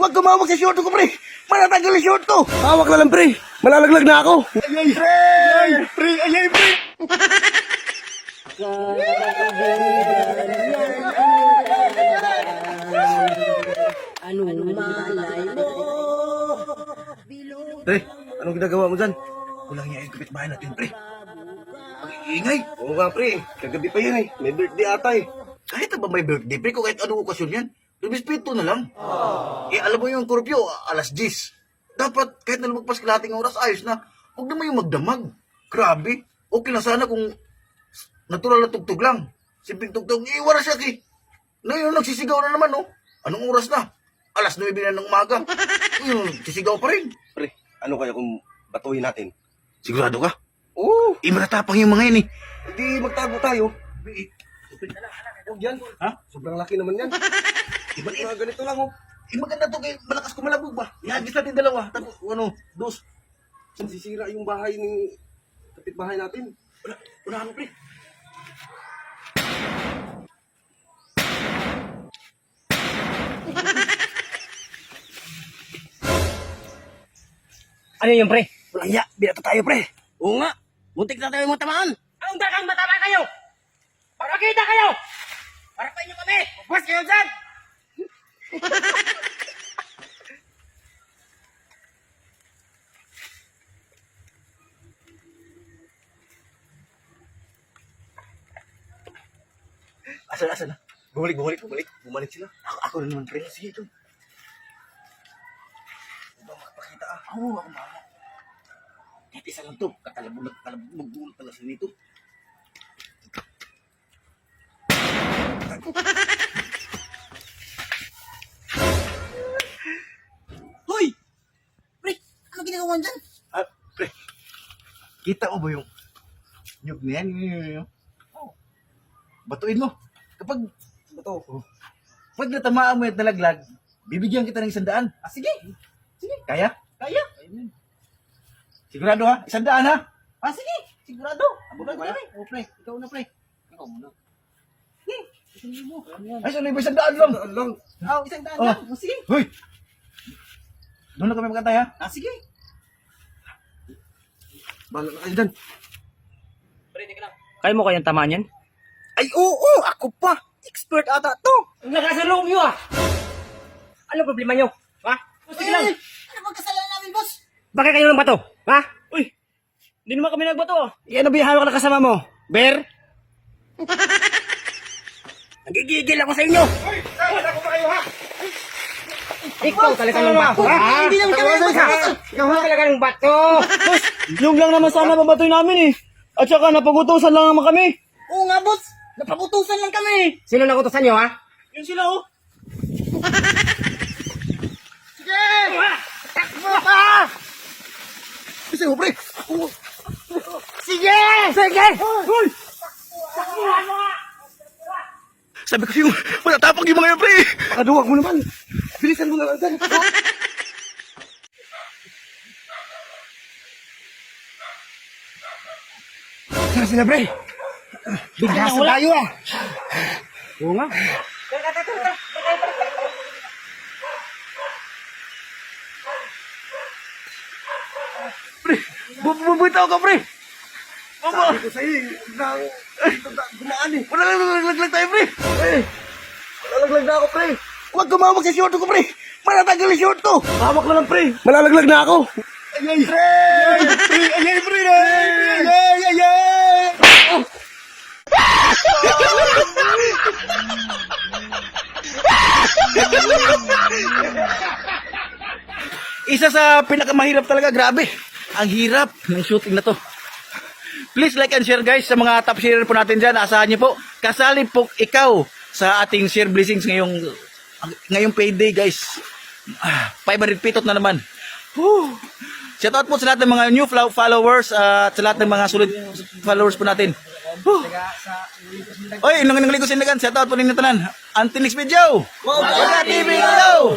Huwag kumawag sa short ko, pre. Matatanggal yung short ko. Hawak na lang, pre. Malalaglag na ako. Ay, pre. Ay, pre. Anong malay mo? Pre, anong ginagawa mo dyan? Kulang niya yung kapitbahay natin, pre. Ingay. Oo nga, pre. Kagabi pa yan eh. May birthday ata eh. Kahit na ba may birthday, pre, kung kahit anong okasyon yan, respeto na lang. Eh, alam mo yung kurupyo, alas 10. Dapat, kahit na lumagpas kalating oras, ayos na. Huwag naman yung magdamag. Grabe. Okay lang sana kung natural na tugtog lang. Simpleng tugtog, iiwala siya, ki. Ngayon, nagsisigaw na naman, oh. Anong oras na? Alas 9 na ng umaga. Sisigaw pa rin. Pre, ano kaya kung batuhin natin? Sigurado ka? Oo. Matatapang yung mga yun eh. Hindi magtago tayo. Huwag yan. Ha? Sobrang laki naman yan. Mga ganito lang, oh. Maganda to kay malakas kumalabog ba? Ihagis natin dalawa. Tapos, dos. Sisira yung bahay ng kapitbahay natin. Wala ano, pre. Ano yun, pre? Walang iya. Binata tayo, pre. Oo nga. Muntik na tayo matamaan. Anong dagang matama kayo? Para kita kayo! Para pa inyo kami! Bus kayo dyan! Asa na? Bumalik sila. Ako na naman, pre. Sige, ito. Ba, makapakita ah. Oo, ako bahala. Kahit isa lang to. Katalabog talaga sila nito. Hoy! Pre, ano ginagawa dyan? Ah, pre. Kita mo ba yung nyug na yan? Oh. Batuin mo. Kapag pag natamaan mo at nalaglag, bibigyan kita ng 100. Ah, sige. Sige. Kaya? Kaya? Sigurado ha? 100 ha? Ah, sige. Sigurado. Sigurado Kaya? pre. O, pre. Ikaw na, pre. Ikaw muna. Sige mo. Ay, so, may 100 lang. Lang. Ah, isang daan Oh. lang. O, sige. Hoy! Doon na kami magkantay ha? Ah, sige. Bahala na kayo dyan. Pre, teka lang. Kaya mo kayang tamaan yan? Ay, oo! Ako pa! Expert ata to! Ang lakas ng loob nyo, ah! Ano problema nyo? Ha? Sige lang. Ano bang kasalanan namin, boss? Bakit kayo ng bato? Ha? Uy! Hindi naman kami nagbato. Yan ang bihalo ka na kasama mo. Bear? Nagigigil ako sa inyo. Ikaw talaga ng bato, ha? Hindi naman kami Ikaw talaga ng bato. Yung lang naman sana babatoy namin eh. At saka napagutusan lang naman kami. Oo nga, boss. Napagutusan lang kami. Sino nakutosan nyo, ha? Yun sila oh. Kasi mo, pre! Sige! Sige! Sabi ko sa'yo, matatapang yung mga yan, pre! Pakaduwag mo naman! Bilisan mo na lang dyan! Saan sila, pre? Biglasan tayo ah! Oo nga. Pre! Bubitaw ka, pre! Sabi ko sa'yo, gumaan eh. Wala lang tayo, pre! Lalaglag na ako, pre. Huwag kumawag sa short ko, pre! Matatanggal yung short ko! Hawak na lang, pre. Malalaglag na ako! Ay, pre! Ay, pre! Ay! Isa sa pinakamahirap talaga, grabe. Ang hirap ng shooting na to. Please like and share guys sa mga top sharer po natin dyan. Asahan niyo po, kasali po ikaw sa ating share blessings ngayong payday guys. 500 pitot na naman. Whew. Shout out po sa lahat ng mga new followers at sa lahat ng mga solid followers po natin. Oy, nung nangaligo sinagan, shout out po ninyo tanan. Until next video. Wala TV kayo!